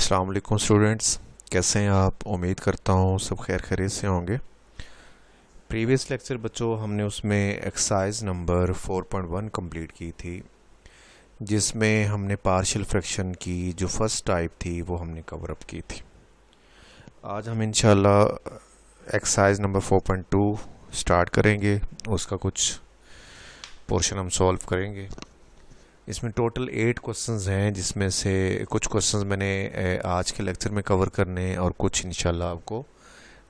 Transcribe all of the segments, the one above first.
अस्सलाम वालेकुम स्टूडेंट्स, कैसे हैं आप। उम्मीद करता हूँ सब खैर खैरियत से होंगे। प्रीवियस लेक्चर बच्चों हमने उसमें एक्सरसाइज नंबर 4.1 कंप्लीट की थी, जिसमें हमने पार्शियल फ्रैक्शन की जो फर्स्ट टाइप थी वो हमने कवर अप की थी। आज हम इंशाल्लाह एक्सरसाइज नंबर 4.2 स्टार्ट करेंगे, उसका कुछ पोर्शन हम सॉल्व करेंगे। इसमें टोटल 8 क्वेश्चंस हैं, जिसमें से कुछ क्वेश्चंस मैंने आज के लेक्चर में कवर करने हैं और कुछ इंशाल्लाह आपको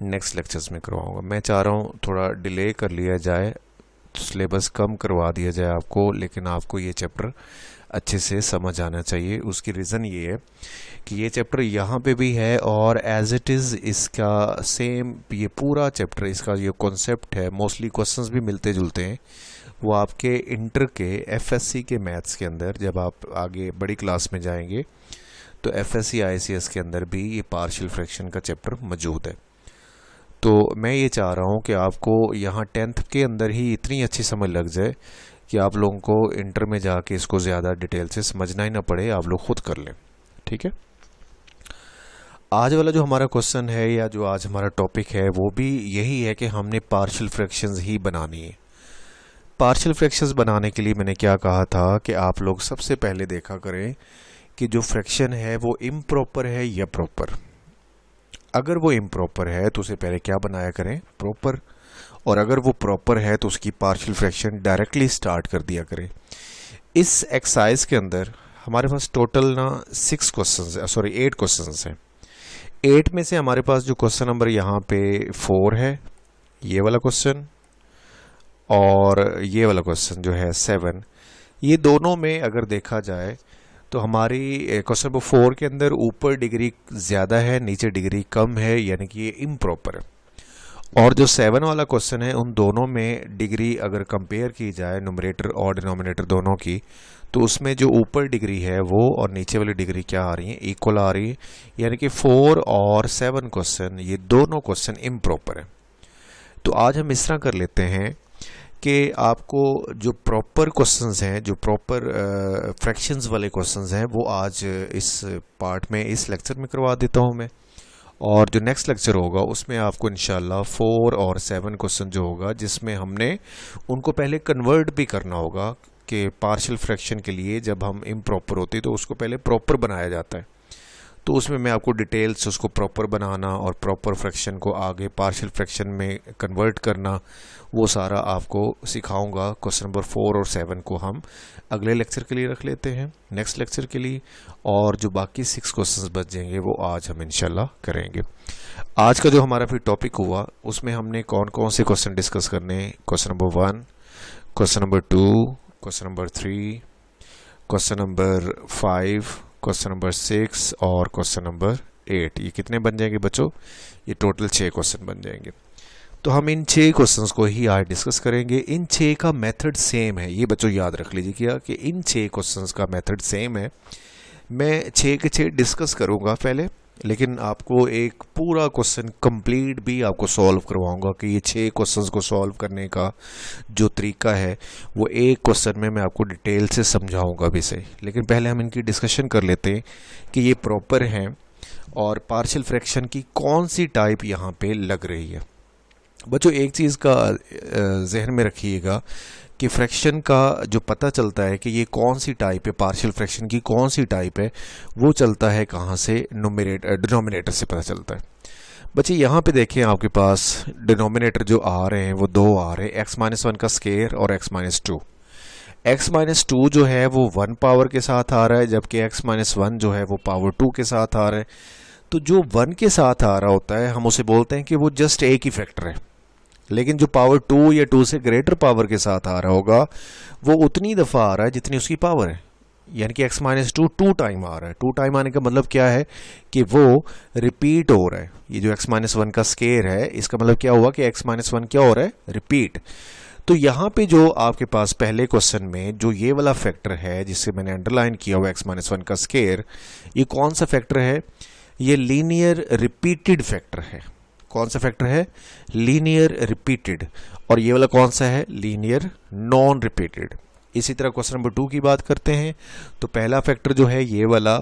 नेक्स्ट लेक्चर्स में करवाऊंगा। मैं चाह रहा हूँ थोड़ा डिले कर लिया जाए, सिलेबस कम करवा दिया जाए आपको, लेकिन आपको ये चैप्टर अच्छे से समझ आना चाहिए। उसकी रीज़न ये है कि ये चैप्टर यहाँ पे भी है और एज इट इज़ इसका सेम ये पूरा चैप्टर, इसका ये कॉन्सेप्ट है, मोस्टली क्वेश्चंस भी मिलते जुलते हैं। वो आपके इंटर के एफएससी के मैथ्स के अंदर, जब आप आगे बड़ी क्लास में जाएंगे तो एफएससी आईसीएस के अंदर भी ये पार्शियल फ्रैक्शन का चैप्टर मौजूद है। तो मैं ये चाह रहा हूँ कि आपको यहाँ 10th के अंदर ही इतनी अच्छी समझ लग जाए कि आप लोगों को इंटर में जाके इसको ज़्यादा डिटेल से समझना ही ना पड़े, आप लोग खुद कर लें। ठीक है, आज वाला जो हमारा क्वेश्चन है या जो आज हमारा टॉपिक है वो भी यही है कि हमने पार्शियल फ्रैक्शंस ही बनानी है। पार्शियल फ्रैक्शंस बनाने के लिए मैंने क्या कहा था कि आप लोग सबसे पहले देखा करें कि जो फ्रैक्शन है वो इम्प्रॉपर है या प्रॉपर। अगर वो इम्प्रॉपर है तो उसे पहले क्या बनाया करें, प्रॉपर। और अगर वो प्रॉपर है तो उसकी पार्शियल फ्रैक्शन डायरेक्टली स्टार्ट कर दिया करें। इस एक्सरसाइज के अंदर हमारे पास टोटल 8 क्वेश्चंस हैं। 8 में से हमारे पास जो क्वेश्चन नंबर यहाँ पे 4 है, ये वाला क्वेश्चन, और ये वाला क्वेश्चन जो है 7, ये दोनों में अगर देखा जाए तो हमारी क्वेश्चन नंबर 4 के अंदर ऊपर डिग्री ज़्यादा है, नीचे डिग्री कम है, यानी कि ये इम्प्रॉपर है। और जो 7 वाला क्वेश्चन है, उन दोनों में डिग्री अगर कंपेयर की जाए न्यूमरेटर और डिनोमिनेटर दोनों की, तो उसमें जो ऊपर डिग्री है वो और नीचे वाली डिग्री क्या आ रही है, इक्वल आ रही है। यानी कि 4 और 7 क्वेश्चन, ये दोनों क्वेश्चन इम्प्रॉपर है। तो आज हम इस तरह कर लेते हैं कि आपको जो प्रॉपर क्वेश्चंस हैं, जो प्रॉपर फ्रैक्शंस वाले क्वेश्चंस हैं, वो आज इस पार्ट में, इस लेक्चर में करवा देता हूं मैं। और जो नेक्स्ट लेक्चर होगा उसमें आपको इंशाल्लाह 4 और 7 क्वेश्चन जो होगा, जिसमें हमने उनको पहले कन्वर्ट भी करना होगा कि पार्शियल फ्रैक्शन के लिए जब हम इम्प्रॉपर होती तो उसको पहले प्रॉपर बनाया जाता है। तो उसमें मैं आपको डिटेल्स उसको प्रॉपर बनाना और प्रॉपर फ्रैक्शन को आगे पार्शियल फ्रैक्शन में कन्वर्ट करना, वो सारा आपको सिखाऊंगा। क्वेश्चन नंबर 4 और 7 को हम अगले लेक्चर के लिए रख लेते हैं, नेक्स्ट लेक्चर के लिए, और जो बाकी 6 क्वेश्चंस बच जाएंगे वो आज हम इंशाल्लाह करेंगे। आज का जो हमारा फिर टॉपिक हुआ उसमें हमने कौन कौन से क्वेश्चन डिस्कस करने, question number 1, question number 2, question number 3, question number 5, question number 6 और क्वेश्चन नंबर 8। ये कितने बन जाएंगे बच्चों, ये टोटल 6 क्वेश्चन बन जाएंगे। तो हम इन 6 क्वेश्चंस को ही आज डिस्कस करेंगे। इन 6 का मेथड सेम है, ये बच्चों याद रख लीजिए क्या कि इन 6 क्वेश्चंस का मेथड सेम है। मैं 6 के 6 डिस्कस करूंगा पहले, लेकिन आपको एक पूरा क्वेश्चन कंप्लीट भी आपको सॉल्व करवाऊंगा कि ये 6 क्वेश्चंस को सॉल्व करने का जो तरीका है वो एक क्वेश्चन में मैं आपको डिटेल से समझाऊंगा भी सही। लेकिन पहले हम इनकी डिस्कशन कर लेते हैं कि ये प्रॉपर हैं और पार्शियल फ्रैक्शन की कौन सी टाइप यहाँ पे लग रही है। बच्चों एक चीज़ का जहन में रखिएगा कि फ्रैक्शन का जो पता चलता है कि ये कौन सी टाइप है, पार्शियल फ्रैक्शन की कौन सी टाइप है, वो चलता है कहाँ से, डिनोमिनेटर से पता चलता है। बच्चे यहाँ पे देखें, आपके पास डिनोमिनेटर जो आ रहे हैं वो 2 आ रहे हैं, x-1 का स्केयर और x-2। x-2 जो है वो 1 पावर के साथ आ रहा है, जबकि x-1 जो है वो पावर 2 के साथ आ रहा है। तो जो 1 के साथ आ रहा होता है हम उसे बोलते हैं कि वो जस्ट एक ही फैक्टर है, लेकिन जो पावर 2 या 2 से ग्रेटर पावर के साथ आ रहा होगा वो उतनी दफ़ा आ रहा है जितनी उसकी पावर है। यानी कि x-2 2 टाइम आ रहा है। 2 टाइम आने का मतलब क्या है कि वो रिपीट हो रहा है। ये जो x-1 का स्केयर है, इसका मतलब क्या हुआ कि x-1 क्या हो rहा है, रिपीट। तो यहाँ पे जो आपके पास पहले क्वेश्चन में जो ये वाला फैक्टर है जिससे मैंने अंडरलाइन किया हुआ x-1 का स्केयर, ये कौन सा फैक्टर है, ये लीनियर रिपीटेड फैक्टर है। कौन सा फैक्टर है, लीनियर रिपीटेड। और ये वाला कौन सा है, लीनियर नॉन रिपीटेड। इसी तरह क्वेश्चन नंबर 2 की बात करते हैं तो पहला फैक्टर जो है ये वाला,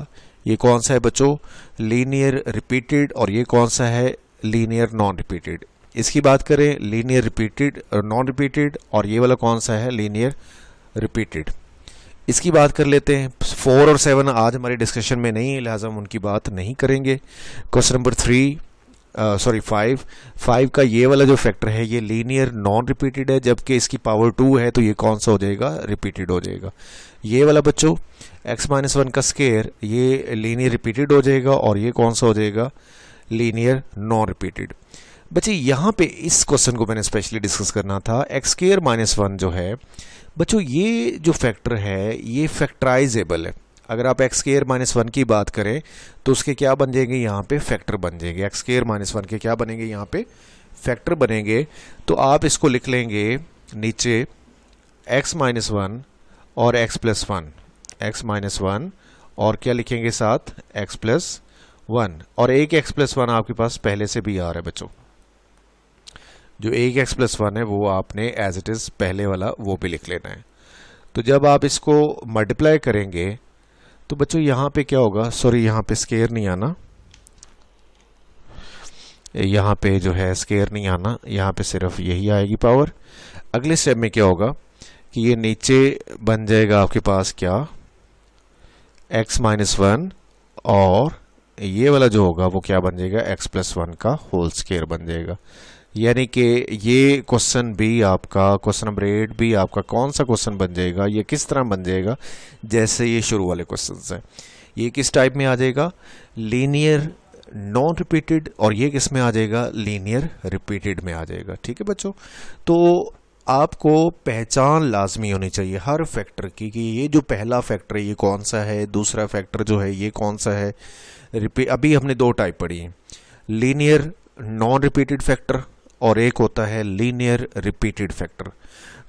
ये कौन सा है बच्चों, लीनियर रिपीटेड, और ये कौन सा है, लीनियर नॉन रिपीटेड। इसकी बात करें लीनियर रिपीटेड और नॉन रिपीटेड, और ये वाला कौन सा है, लीनियर रिपीटेड। इसकी बात कर लेते हैं। 4 और 7 आज हमारे डिस्कशन में नहीं है, लिहाजा हम उनकी बात नहीं करेंगे। क्वेश्चन नंबर 5 का ये वाला जो फैक्टर है ये लीनियर नॉन रिपीटेड है, जबकि इसकी पावर 2 है, तो ये कौन सा हो जाएगा, रिपीटेड हो जाएगा। ये वाला बच्चों x-1 का स्केयर ये लीनियर रिपीटेड हो जाएगा, और ये कौन सा हो जाएगा, लीनियर नॉन रिपीटेड। बच्चे यहाँ पे इस क्वेश्चन को मैंने स्पेशली डिस्कस करना था। x2-1 जो है बच्चों, ये जो फैक्टर है ये फैक्टराइजेबल है। अगर आप x2-1 की बात करें तो उसके क्या बन जाएंगे, यहाँ पे फैक्टर बन जाएंगे। x2-1 के क्या बनेंगे, यहाँ पे फैक्टर बनेंगे। तो आप इसको लिख लेंगे नीचे x-1 और x+1, x-1 और क्या लिखेंगे साथ, x+1, और एक x+1 आपके पास पहले से भी आ रहा है बच्चों। जो एक x+1 है वो आपने एज इट इज पहले वाला वो भी लिख लेना है। तो जब आप इसको मल्टीप्लाई करेंगे तो बच्चों यहाँ पे क्या होगा, सॉरी यहाँ पे स्केयर नहीं आना, यहाँ पे जो है स्केयर नहीं आना, यहाँ पे सिर्फ यही आएगी पावर। अगले स्टेप में क्या होगा कि ये नीचे बन जाएगा आपके पास क्या, x-1, और ये वाला जो होगा वो क्या बन जाएगा, x+1 का होल स्केयर बन जाएगा। यानी कि ये क्वेश्चन भी आपका, क्वेश्चन नंबर 8 भी आपका कौन सा क्वेश्चन बन जाएगा, ये किस तरह बन जाएगा, जैसे ये शुरू वाले क्वेश्चंस हैं। ये किस टाइप में आ जाएगा, लीनियर नॉन रिपीटेड, और ये किस में आ जाएगा, लीनियर रिपीटेड में आ जाएगा। ठीक है बच्चों, तो आपको पहचान लाजमी होनी चाहिए हर फैक्टर की कि ये जो पहला फैक्टर है ये कौन सा है, दूसरा फैक्टर जो है ये कौन सा है। अभी हमने 2 टाइप पढ़ी हैं, लीनियर नॉन रिपीटेड फैक्टर और एक होता है linear repeated factor.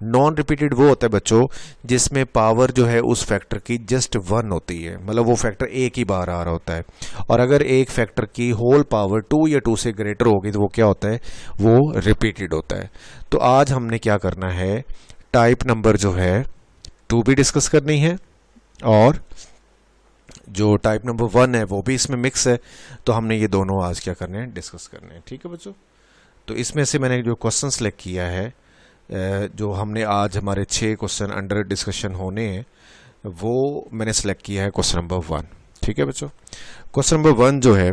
Non repeated वो होता है बच्चों जिसमें पावर जो है उस फैक्टर की जस्ट 1 होती है, मतलब वो फैक्टर एक ही बार आ रहा होता है। और अगर एक फैक्टर की होल पावर 2 या 2 से ग्रेटर होगी तो वो क्या होता है, वो रिपीटेड होता है। तो आज हमने क्या करना है, टाइप नंबर जो है 2 भी डिस्कस करनी है, और जो टाइप नंबर 1 है वो भी इसमें मिक्स है। तो हमने ये दोनों आज क्या करने हैं, डिस्कस करने हैं। ठीक है बच्चों, तो इसमें से मैंने जो क्वेश्चन सेलेक्ट किया है, जो हमने आज हमारे 6 क्वेश्चन अंडर डिस्कशन होने हैं, वो मैंने सेलेक्ट किया है क्वेश्चन नंबर 1। ठीक है बच्चों, क्वेश्चन नंबर 1 जो है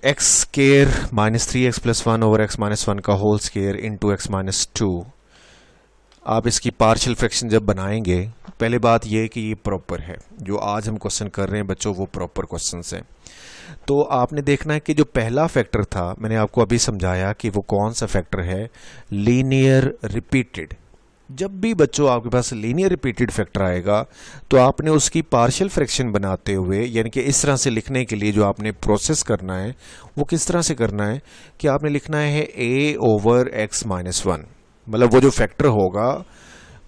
x2-3x+1 ओवर x-1 का होल स्केयर इंटू x-2। आप इसकी पार्शियल फ्रैक्शन जब बनाएंगे, पहले बात यह कि ये प्रॉपर है, जो आज हम क्वेश्चन कर रहे हैं बच्चों वो प्रॉपर क्वेश्चंस हैं। तो आपने देखना है कि जो पहला फैक्टर था मैंने आपको अभी समझाया कि वो कौन सा फैक्टर है, लीनियर रिपीटेड। जब भी बच्चों आपके पास लीनियर रिपीटेड फैक्टर आएगा तो आपने उसकी पार्शियल फ्रैक्शन बनाते हुए, यानी कि इस तरह से लिखने के लिए जो आपने प्रोसेस करना है वो किस तरह से करना है कि आपने लिखना है a ओवर x-1, मतलब वो जो फैक्टर होगा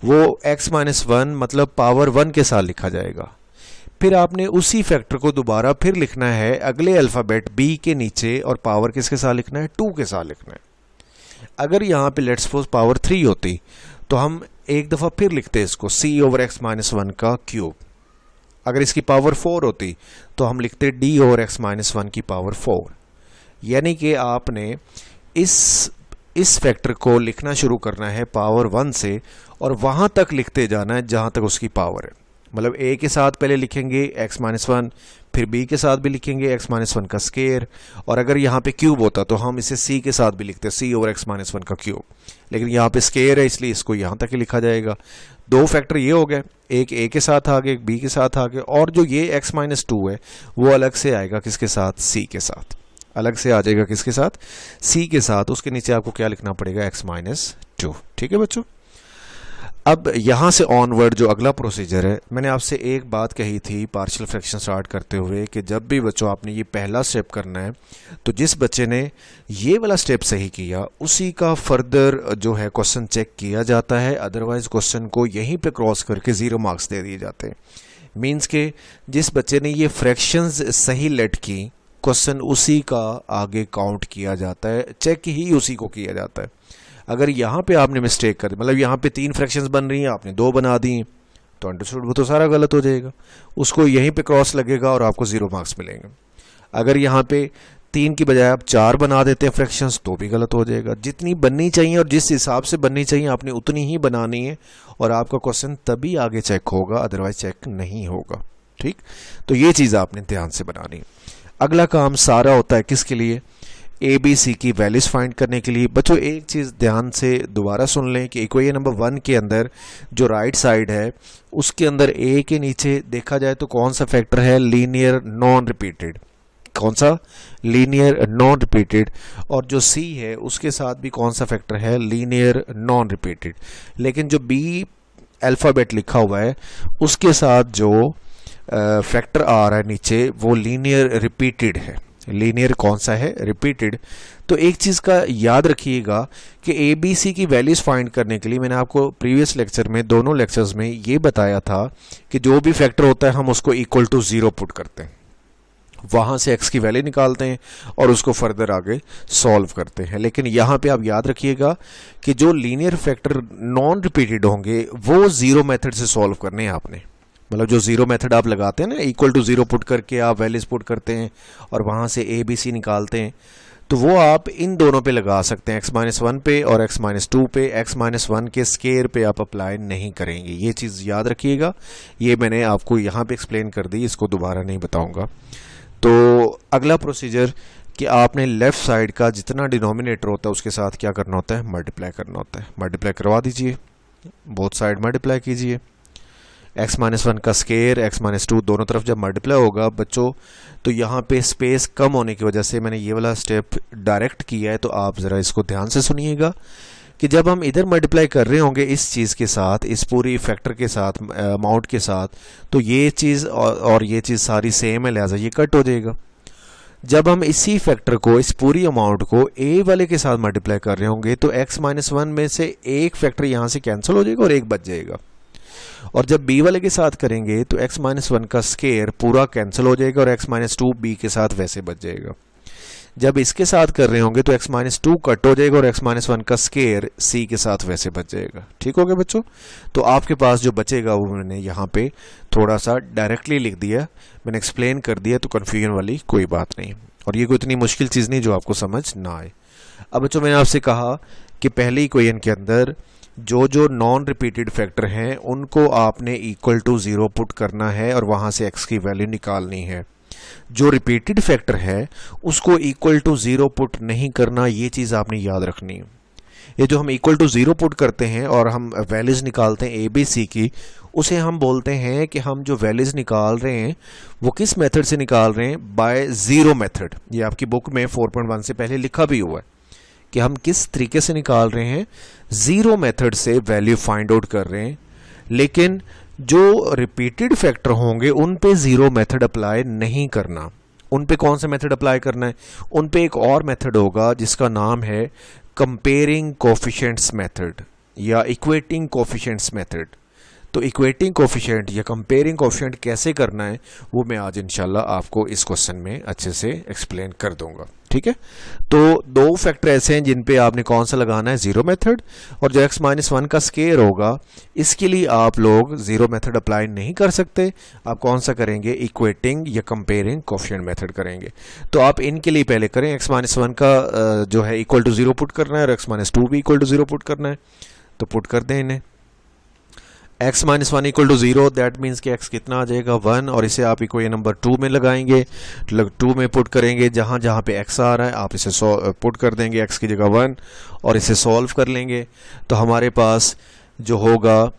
वो x-1 मतलब पावर 1 के साथ लिखा जाएगा। फिर आपने उसी फैक्टर को दोबारा फिर लिखना है अगले अल्फ़ाबेट b के नीचे, और पावर किसके साथ लिखना है, 2 के साथ लिखना है। अगर यहाँ पे लेट्स सपोज पावर 3 होती तो हम एक दफ़ा फिर लिखते इसको c ओवर x-1 का क्यूब। अगर इसकी पावर 4 होती तो हम लिखते d ओवर x-1 की पावर 4। यानी कि आपने इस फैक्टर को लिखना शुरू करना है पावर 1 से, और वहाँ तक लिखते जाना है जहाँ तक उसकी पावर है। मतलब a के साथ पहले लिखेंगे x-1, फिर b के साथ भी लिखेंगे x-1 का स्केयर, और अगर यहाँ पे क्यूब होता तो हम इसे c के साथ भी लिखते c ओवर x-1 का क्यूब। लेकिन यहाँ पे स्केयर है इसलिए इसको यहाँ तक ही लिखा जाएगा। 2 फैक्टर ये हो गए, एक a के साथ आ गए, एक b के साथ आ गए, और जो ये x-2 है वो अलग से आएगा किसके साथ, c के साथ, अलग से आ जाएगा किसके साथ, c के साथ। उसके नीचे आपको क्या लिखना पड़ेगा, x-2। ठीक है बच्चों, अब यहाँ से ऑनवर्ड जो अगला प्रोसीजर है, मैंने आपसे एक बात कही थी पार्शियल फ्रैक्शन स्टार्ट करते हुए कि जब भी बच्चों आपने ये पहला स्टेप करना है तो जिस बच्चे ने ये वाला स्टेप सही किया उसी का फर्दर जो है क्वेश्चन चेक किया जाता है, अदरवाइज क्वेश्चन को यहीं पे क्रॉस करके 0 मार्क्स दे दिए जाते हैं। मीन्स के जिस बच्चे ने ये फ्रैक्शंस सही लेट की, क्वेश्चन उसी का आगे काउंट किया जाता है, चेक ही उसी को किया जाता है। अगर यहाँ पे आपने मिस्टेक कर दी, मतलब यहाँ पे 3 फ्रैक्शंस बन रही हैं, आपने 2 बना दी, तो अंडरस्टूड वो तो सारा गलत हो जाएगा, उसको यहीं पे क्रॉस लगेगा और आपको 0 मार्क्स मिलेंगे। अगर यहाँ पे 3 की बजाय आप 4 बना देते हैं फ्रैक्शंस तो भी गलत हो जाएगा। जितनी बननी चाहिए और जिस हिसाब से बननी चाहिए आपने उतनी ही बनानी है और आपका क्वेश्चन तभी आगे चेक होगा, अदरवाइज चेक नहीं होगा। ठीक, तो ये चीज़ आपने ध्यान से बनानी। अगला काम सारा होता है किसके लिए, ए बी सी की वैल्यूज फाइंड करने के लिए। बच्चों एक चीज़ ध्यान से दोबारा सुन लें कि इक्वेशन नंबर 1 के अंदर जो राइट साइड है उसके अंदर ए के नीचे देखा जाए तो कौन सा फैक्टर है, लीनियर नॉन रिपीटेड। कौन सा, लीनियर नॉन रिपीटेड। और जो सी है उसके साथ भी कौन सा फैक्टर है, लीनियर नॉन रिपीटेड। लेकिन जो बी अल्फ़ाबेट लिखा हुआ है उसके साथ जो फैक्टर आ रहा है नीचे वो लीनियर रिपीटेड है। लीनियर कौन सा है, रिपीटेड। तो एक चीज़ का याद रखिएगा कि ए बी सी की वैल्यूज़ फाइंड करने के लिए मैंने आपको प्रीवियस लेक्चर में, दोनों लेक्चर्स में ये बताया था कि जो भी फैक्टर होता है हम उसको इक्वल टू 0 पुट करते हैं, वहाँ से x की वैल्यू निकालते हैं और उसको फर्दर आगे सॉल्व करते हैं। लेकिन यहाँ पे आप याद रखिएगा कि जो लीनियर फैक्टर नॉन रिपीटेड होंगे वो 0 मेथड से सॉल्व करने हैं आपने। मतलब जो 0 मेथड आप लगाते हैं ना, इक्वल टू 0 पुट करके आप वैल्यूज पुट करते हैं और वहाँ से ए बी सी निकालते हैं, तो वो आप इन दोनों पे लगा सकते हैं, x-1 पे और x-2 पे। x-1 के स्केयर पे आप अप्लाई नहीं करेंगे, ये चीज़ याद रखिएगा। ये मैंने आपको यहाँ पे एक्सप्लेन कर दी, इसको दोबारा नहीं बताऊँगा। तो अगला प्रोसीजर कि आपने लेफ़्ट साइड का जितना डिनोमिनेटर होता है उसके साथ क्या करना होता है, मल्टीप्लाई करना होता है। मल्टीप्लाई करवा दीजिए, बोथ साइड मल्टीप्लाई कीजिए। x-1 का स्केयर, x-2 दोनों तरफ जब मल्टीप्लाई होगा बच्चों, तो यहाँ पे स्पेस कम होने की वजह से मैंने ये वाला स्टेप डायरेक्ट किया है। तो आप ज़रा इसको ध्यान से सुनिएगा कि जब हम इधर मल्टीप्लाई कर रहे होंगे इस चीज़ के साथ, इस पूरी फैक्टर के साथ, अमाउंट के साथ, तो ये चीज़ और ये चीज़ सारी सेम है, लिहाजा ये कट हो जाएगा। जब हम इसी फैक्टर को, इस पूरी अमाउंट को ए वाले के साथ मल्टीप्लाई कर रहे होंगे तो x-1 में से एक फैक्टर यहाँ से कैंसिल हो जाएगा और एक बच जाएगा। और जब बी वाले के साथ करेंगे तो x-1 का स्केयर पूरा कैंसिल हो जाएगा और x-2 बी के साथ वैसे बच जाएगा। जब इसके साथ कर रहे होंगे तो x-2 कट हो जाएगा और x-1 का स्केयर सी के साथ वैसे बच जाएगा। ठीक हो गया बच्चों? तो आपके पास जो बचेगा वो मैंने यहाँ पे थोड़ा सा डायरेक्टली लिख दिया, मैंने एक्सप्लेन कर दिया, तो कन्फ्यूजन वाली कोई बात नहीं। और ये कोई इतनी मुश्किल चीज़ नहीं जो आपको समझ ना आए। अब बच्चों मैंने आपसे कहा कि पहले इक्वेशन के अंदर जो जो नॉन रिपीटेड फैक्टर हैं उनको आपने इक्वल टू 0 पुट करना है और वहाँ से x की वैल्यू निकालनी है। जो रिपीटेड फैक्टर है उसको इक्वल टू 0 पुट नहीं करना, ये चीज़ आपने याद रखनी है। ये जो हम इक्वल टू 0 पुट करते हैं और हम वैल्यूज़ निकालते हैं ए बी सी की, उसे हम बोलते हैं कि हम जो वैल्यूज़ निकाल रहे हैं वो किस मेथड से निकाल रहे हैं, बाय ज़ीरो मेथड। ये आपकी बुक में 4.1 से पहले लिखा भी हुआ है कि हम किस तरीके से निकाल रहे हैं, ज़ीरो मेथड से वैल्यू फाइंड आउट कर रहे हैं। लेकिन जो रिपीटेड फैक्टर होंगे उन पे ज़ीरो मेथड अप्लाई नहीं करना। उन पे कौन सा मेथड अप्लाई करना है, उन पे एक और मेथड होगा जिसका नाम है कंपेयरिंग कोफिशिएंट्स मेथड या इक्वेटिंग कोफिशिएंट्स मेथड। तो इक्वेटिंग कोफिशिएंट या कंपेयरिंग कोफिशिएंट कैसे करना है वो मैं आज इंशाल्लाह आपको इस क्वेश्चन में अच्छे से एक्सप्लेन कर दूंगा। ठीक है, तो दो फैक्टर ऐसे हैं जिन पे आपने कौन सा लगाना है, ज़ीरो मेथड। और जो x-1 का स्केयर होगा इसके लिए आप लोग ज़ीरो मेथड अप्लाई नहीं कर सकते, आप कौन सा करेंगे, इक्वेटिंग या कंपेयरिंग कोफिशिएंट मेथड करेंगे। तो आप इनके लिए पहले करें, x-1 का जो है इक्वल टू 0 पुट करना है और x-2 भी इक्वल टू 0 पुट करना है, तो पुट कर दें इन्हें। x-1 equal to 0, that means कि x कितना आ जाएगा, 1। और इसे आप इक्वेशन नंबर 2 में लगाएंगे, 2 में पुट करेंगे, जहाँ जहाँ पे x आ रहा है आप इसे पुट कर देंगे x की जगह 1 और इसे सॉल्व कर लेंगे। तो हमारे पास जो होगा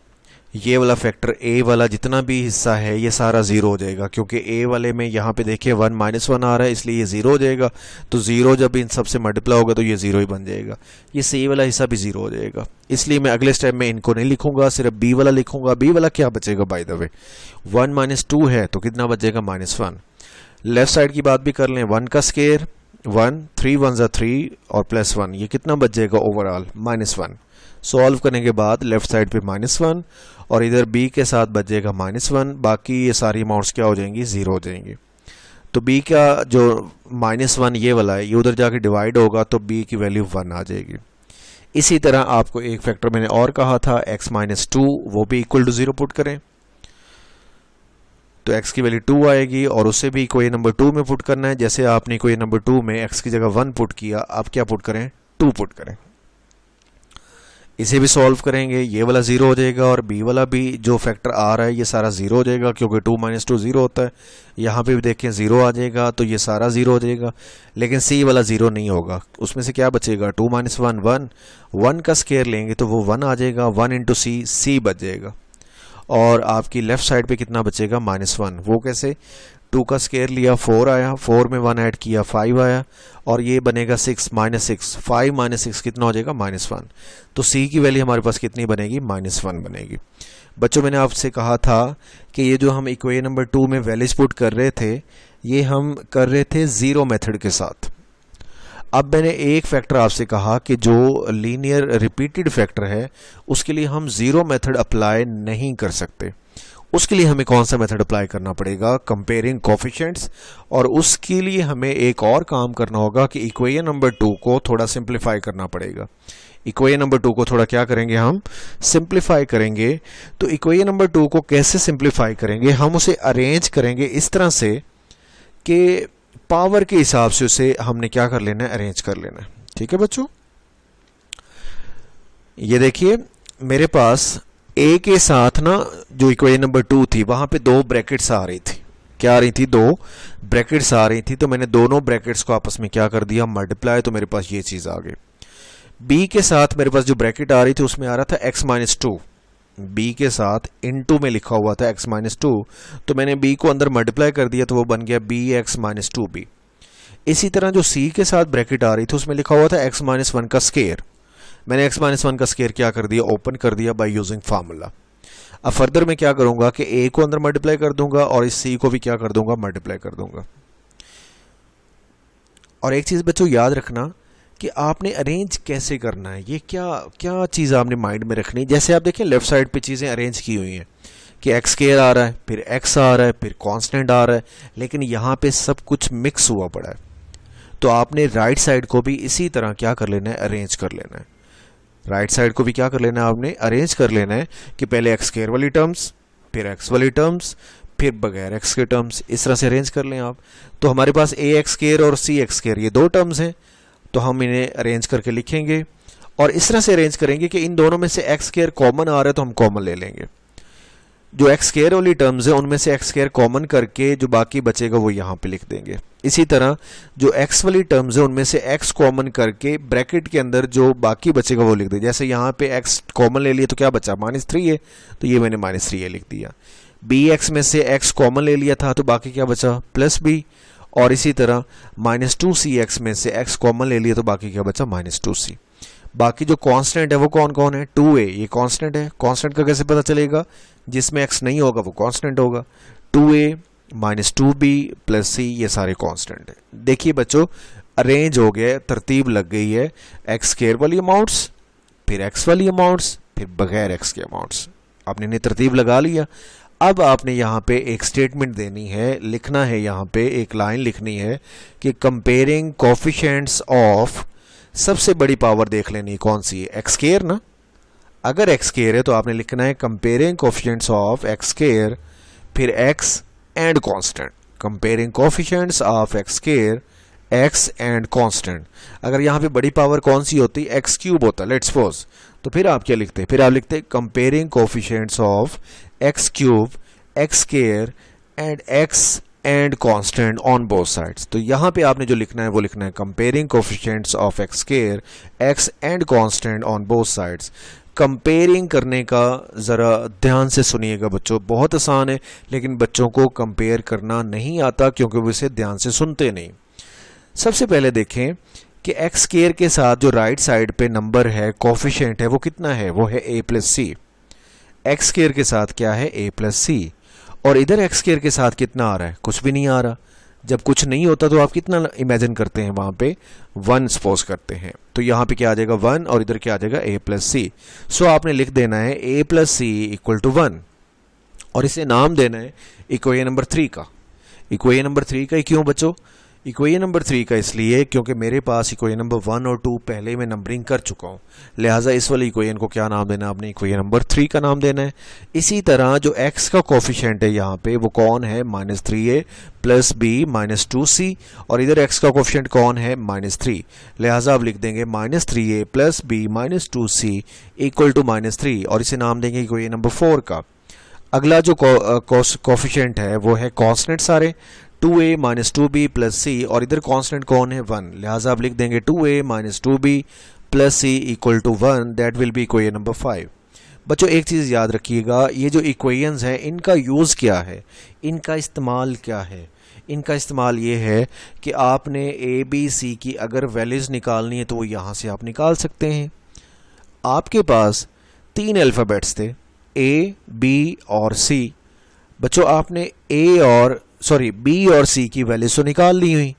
ये वाला फैक्टर a वाला जितना भी हिस्सा है ये सारा 0 हो जाएगा, क्योंकि a वाले में यहाँ पे देखिए 1 -1 आ रहा है इसलिए ये 0 हो जाएगा। तो 0 जब इन सब से मल्टीप्लाई होगा तो ये 0 ही बन जाएगा। ये c वाला हिस्सा भी 0 हो जाएगा, इसलिए मैं अगले स्टेप में इनको नहीं लिखूंगा, सिर्फ b वाला लिखूंगा। b वाला क्या बचेगा बाय द वे, 1 - 2 है तो कितना बचेगा, -1। लेफ्ट साइड की बात भी कर लें, 1 का स्केयर 1, 3 1 3 और +1, ये कितना बच जाएगा ओवरऑल, -1। सॉल्व करने के बाद लेफ्ट साइड पे -1 और इधर b के साथ बचेगा -1। बाकी ये सारी अमाउंट्स क्या हो जाएंगी, 0 हो जाएंगी। तो b का जो -1 ये वाला है ये उधर जाके डिवाइड होगा तो b की वैल्यू 1 आ जाएगी। इसी तरह आपको एक फैक्टर मैंने और कहा था x-2, वो भी इक्वल टू 0 पुट करें। तो x की वैल्यू 2 आएगी और उससे भी इक्वेशन नंबर 2 में पुट करना है। जैसे आपने इक्वेशन नंबर 2 में x की जगह 1 पुट किया, अब क्या पुट करें, 2 पुट करें। इसे भी सॉल्व करेंगे, ये वाला 0 हो जाएगा और b वाला भी जो फैक्टर आ रहा है ये सारा 0 हो जाएगा, क्योंकि 2 - 2 0 होता है। यहाँ पे भी देखें 0 आ जाएगा, तो ये सारा 0 हो जाएगा। लेकिन c वाला 0 नहीं होगा, उसमें से क्या बचेगा, 2 - 1 1, 1 का स्केयर लेंगे तो वो 1 आ जाएगा, 1 इंटू c बच जाएगा। और आपकी लेफ्ट साइड पे कितना बचेगा, -1। वो कैसे, 2 का स्केयर लिया 4 आया, 4 में 1 ऐड किया 5 आया, और ये बनेगा 6 -6, 5 - 6 कितना हो जाएगा, -1। तो c की वैल्यू हमारे पास कितनी बनेगी, -1 बनेगी। बच्चों मैंने आपसे कहा था कि ये जो हम इक्वेशन नंबर 2 में वैल्यूज पुट कर रहे थे, ये हम कर रहे थे ज़ीरो मेथड के साथ। अब मैंने एक फैक्टर आपसे कहा कि जो लीनियर रिपीटेड फैक्टर है उसके लिए हम ज़ीरो मेथड अप्लाई नहीं कर सकते। उसके लिए हमें कौन सा मेथड अप्लाई करना पड़ेगा, कंपेयरिंग कोफिशिएंट्स। और उसके लिए हमें एक और काम करना होगा कि इक्वेशन नंबर 2 को थोड़ा सिंप्लीफाई करना पड़ेगा। इक्वेशन नंबर 2 को थोड़ा क्या करेंगे, हम सिंप्लीफाई करेंगे। तो इक्वेशन नंबर 2 को कैसे सिंप्लीफाई करेंगे, हम उसे अरेंज करेंगे इस तरह से कि पावर के हिसाब से उसे हमने क्या कर लेना है, अरेंज कर लेना है। ठीक है बच्चों, ये देखिए मेरे पास a के साथ ना जो इक्वेशन नंबर 2 थी वहां पे 2 ब्रैकेट्स आ रही थी। क्या आ रही थी, 2 ब्रैकेट्स आ रही थी। तो मैंने दोनों ब्रैकेट्स को आपस में क्या कर दिया, मल्टीप्लाई, तो मेरे पास ये चीज आ गई। b के साथ मेरे पास जो ब्रैकेट आ रही थी उसमें आ रहा था x - 2, b के साथ इनटू में लिखा हुआ था x - 2, तो मैंने b को अंदर मल्टीप्लाई कर दिया तो वो बन गया bx - 2b। इसी तरह जो c के साथ ब्रैकेट आ रही थी उसमें लिखा हुआ था x - 1 का स्केयर, मैंने x - 1 का स्केयर क्या कर दिया, ओपन कर दिया बाय यूजिंग फार्मूला। अब फर्दर मैं क्या करूंगा कि a को अंदर मल्टीप्लाई कर दूंगा और इस c को भी क्या कर दूंगा, मल्टीप्लाई कर दूंगा। और एक चीज बच्चों याद रखना कि आपने अरेंज कैसे करना है, ये क्या क्या चीज़ आपने माइंड में रखनी है। जैसे आप देखें लेफ्ट साइड पे चीज़ें अरेंज की हुई हैं कि एक्स स्क्वायर आ रहा है, फिर एक्स आ रहा है, फिर कांस्टेंट आ रहा है, लेकिन यहाँ पे सब कुछ मिक्स हुआ पड़ा है। तो आपने राइट साइड को भी इसी तरह क्या कर लेना है, अरेंज कर लेना है। राइट साइड को भी क्या कर लेना है, आपने अरेंज कर लेना है कि पहले एक्स स्क्वायर वाली टर्म्स, फिर एक्स वाली टर्म्स, फिर बगैर एक्स के टर्म्स, इस तरह से अरेंज कर लें आप। तो हमारे पास ए एक्स स्क्वायर और सी एक्स स्क्वायर ये 2 टर्म्स हैं, तो हम इन्हें अरेंज करके लिखेंगे और इस तरह से अरेंज करेंगे कि इन दोनों में से एक्स स्क्वायर कॉमन आ रहा है तो हम कॉमन ले लेंगे। जो एक्स स्क्वायर वाली टर्म्स है उनमें से एक्स स्क्वायर कॉमन करके जो बाकी बचेगा वो यहाँ पे लिख देंगे। इसी तरह जो एक्स वाली टर्म्स है उनमें से एक्स कॉमन करके ब्रैकेट के अंदर जो बाकी बचेगा वो लिख देंगे। जैसे यहाँ पे एक्स कॉमन ले लिया तो क्या बचा, -3 है, तो ये मैंने -3 लिख दिया। बी एक्स में से एक्स कॉमन ले लिया था तो बाकी क्या बचा, +b। और इसी तरह -2cx में से x कॉमन ले लिया तो बाकी क्या बचा, -2c। बाकी जो कांस्टेंट है वो कौन कौन है, 2a ये कांस्टेंट है। कांस्टेंट का कैसे पता चलेगा, जिसमें x नहीं होगा वो कांस्टेंट होगा। 2a -2b + c ये सारे कांस्टेंट है। देखिए बच्चों अरेंज हो गया, तरतीब लग गई है। एक्स स्क्वायर वाली अमाउंट्स, फिर x वाली अमाउंट्स, फिर बगैर x के अमाउंट्स, आपने इन्हें तरतीब लगा लिया। अब आपने यहाँ पे एक स्टेटमेंट देनी है, लिखना है, यहाँ पे एक लाइन लिखनी है कि कंपेयरिंग कोफिशिएंट्स ऑफ, सबसे बड़ी पावर देख लेनी कौन सी है, एक्स स्क्वायर ना। अगर एक्स स्क्वायर है तो आपने लिखना है comparing coefficients of x square, फिर x and constant. Comparing coefficients of x square, x and constant. अगर यहाँ पे बड़ी पावर कौन सी होती, एक्स क्यूब होता लेट्स सपोज, तो फिर आप क्या लिखते, फिर आप लिखते comparing coefficients of x cube, x square and x and constant on both sides. तो यहाँ पे आपने जो लिखना है वो लिखना है comparing coefficients of x square, x and constant on both sides. Comparing करने का ज़रा ध्यान से सुनिएगा बच्चों, बहुत आसान है, लेकिन बच्चों को कंपेयर करना नहीं आता क्योंकि वो इसे ध्यान से सुनते नहीं। सबसे पहले देखें कि एक्स स्क्वायर के साथ जो राइट साइड पे नंबर है, कोफिशिएंट है, वो कितना है, वो है a + c। एक्स स्क्वायर के साथ क्या है, a + c। और इधर एक्स स्क्वायर के साथ कितना आ रहा है, कुछ भी नहीं आ रहा। जब कुछ नहीं होता तो आप कितना इमेजिन करते हैं, वहां पे 1 सपोज करते हैं, तो यहाँ पे क्या आ जाएगा 1 और इधर क्या आ जाएगा a + c। सो आपने लिख देना है a + c = 1 और इसे नाम देना है इक्वेशन नंबर 3 का। इक्वेशन नंबर 3 का क्यों बच्चों, इक्वेशन नंबर 3 का इसलिए क्योंकि मेरे पास इक्वेशन नंबर 1 और 2 पहले मैं नंबरिंग कर चुका हूँ, लिहाजा इस वाले इक्वेशन को क्या नाम देना है, आपने इक्वेशन नंबर 3 का नाम देना है। इसी तरह जो x का कोफिशिएंट है यहाँ पे वो कौन है, -3a प्लस b -2c, और इधर x का कोफिशिएंट कौन है, -3, लिहाजा आप लिख देंगे -3a plus b -2c equal to -3, और इसे नाम देंगे इक्वेशन नंबर 4 का। अगला जो कोफिशिएंट है वो है कांस्टेंट सारे, 2a माइनस 2b प्लस सी, और इधर कांस्टेंट कौन है, 1, लिहाजा आप लिख देंगे 2a minus 2b plus c equal to 1, that will be equation number 5। बच्चों एक चीज़ याद रखिएगा, ये जो इक्वेशंस हैं इनका यूज़ क्या है, इनका इस्तेमाल क्या है। इनका इस्तेमाल ये है कि आपने ए बी सी की अगर वैल्यूज़ निकालनी है तो वो यहाँ से आप निकाल सकते हैं। आपके पास 3 अल्फ़ाबेट्स थे, ए बी और सी। बच्चों आपने बी और सी की वैल्यू तो निकाल ली हुई,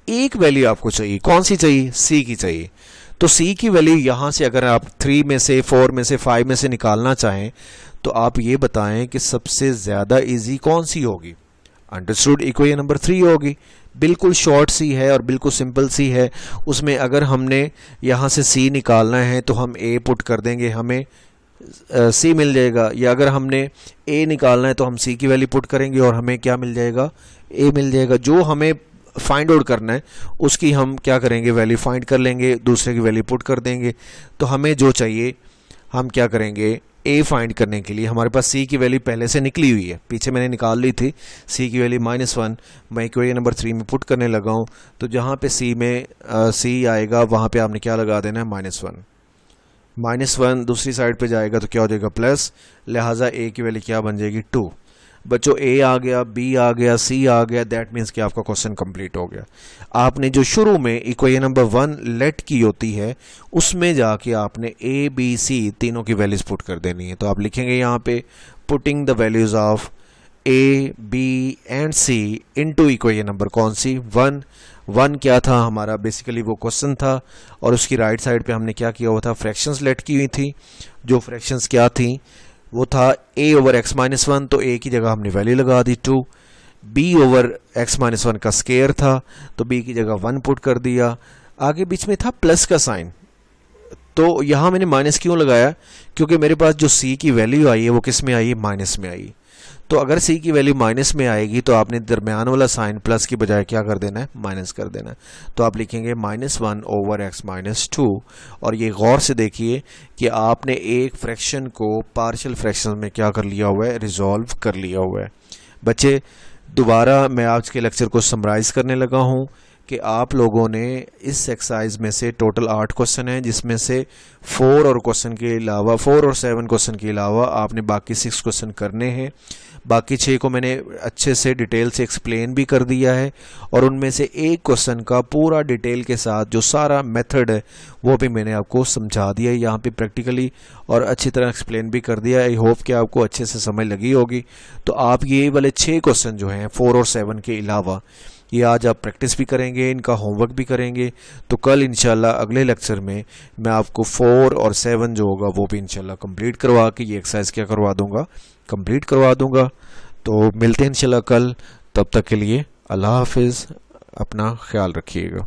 एक वैल्यू आपको चाहिए, कौन सी चाहिए, सी की चाहिए। तो सी की वैल्यू यहाँ से अगर आप 3 में से 4 में से 5 में से निकालना चाहें तो आप ये बताएं कि सबसे ज़्यादा इजी कौन सी होगी। अंडरस्टूड, इक्वेशन नंबर 3 होगी, बिल्कुल शॉर्ट सी है और बिल्कुल सिंपल सी है। उसमें अगर हमने यहाँ से सी निकालना है तो हम ए पुट कर देंगे, हमें सी मिल जाएगा, या अगर हमने ए निकालना है तो हम सी की वैल्यू पुट करेंगे और हमें क्या मिल जाएगा, ए मिल जाएगा। जो हमें फाइंड आउट करना है उसकी हम क्या करेंगे, वैल्यू फाइंड कर लेंगे, दूसरे की वैल्यू पुट कर देंगे। तो हमें जो चाहिए हम क्या करेंगे, ए फाइंड करने के लिए हमारे पास सी की वैल्यू पहले से निकली हुई है, पीछे मैंने निकाल ली थी, सी की वैल्यू -1, मैं इक्वेशन नंबर 3 में पुट करने लगा हूँ। तो जहाँ पे सी में सी आएगा वहाँ पे आपने क्या लगा देना है, -1 दूसरी साइड पे जाएगा तो क्या हो जाएगा, प्लस, लिहाजा ए की वैल्यू क्या बन जाएगी, 2। बच्चों ए आ गया, बी आ गया, सी आ गया, दैट मीन्स कि आपका क्वेश्चन कंप्लीट हो गया। आपने जो शुरू में इक्वेशन नंबर 1 लेट की होती है उसमें जाके आपने ए बी सी तीनों की वैल्यूज पुट कर देनी है। तो आप लिखेंगे यहाँ पे putting the values of a b and c into equation number कौन सी, 1 क्या था हमारा, बेसिकली वो क्वेश्चन था, और उसकी राइट साइड पे हमने क्या किया हुआ था, फ्रैक्शंस लेट की हुई थी। जो फ्रैक्शंस क्या थी वो था a ओवर x माइनस 1, तो a की जगह हमने वैल्यू लगा दी 2। b ओवर x माइनस 1 का स्केयर था तो b की जगह 1 पुट कर दिया। आगे बीच में था प्लस का साइन, तो यहाँ मैंने माइनस क्यों लगाया, क्योंकि मेरे पास जो c की वैल्यू आई है वो किस में आई है, माइनस में आई। तो अगर c की वैल्यू माइनस में आएगी तो आपने दरमियान वाला साइन प्लस की बजाय क्या कर देना है, माइनस कर देना है। तो आप लिखेंगे -1 ओवर x माइनस 2, और ये गौर से देखिए कि आपने एक फ्रैक्शन को पार्शियल फ्रैक्शन में क्या कर लिया हुआ है, रिजॉल्व कर लिया हुआ है। बच्चे दोबारा मैं आज के लेक्चर को समराइज़ करने लगा हूँ कि आप लोगों ने इस एक्सरसाइज में से टोटल 8 क्वेश्चन हैं, जिसमें से 4 और 7 क्वेश्चन के अलावा आपने बाकी 6 क्वेश्चन करने हैं। बाकी 6 को मैंने अच्छे से डिटेल से एक्सप्लेन भी कर दिया है, और उनमें से एक क्वेश्चन का पूरा डिटेल के साथ जो सारा मेथड है वो भी मैंने आपको समझा दिया है यहाँ पे प्रैक्टिकली, और अच्छी तरह एक्सप्लेन भी कर दिया है। आई होप कि आपको अच्छे से समझ लगी होगी। तो आप ये वाले 6 क्वेश्चन जो हैं 4 और 7 के अलावा ये आज आप प्रैक्टिस भी करेंगे, इनका होमवर्क भी करेंगे। तो कल इंशाल्लाह अगले लेक्चर में मैं आपको 4 और 7 जो होगा वो भी इंशाल्लाह कंप्लीट करवा के ये एक्सरसाइज क्या करवा दूंगा, कंप्लीट करवा दूंगा। तो मिलते हैं इंशाल्लाह कल, तब तक के लिए अल्लाह हाफिज़, अपना ख्याल रखिएगा।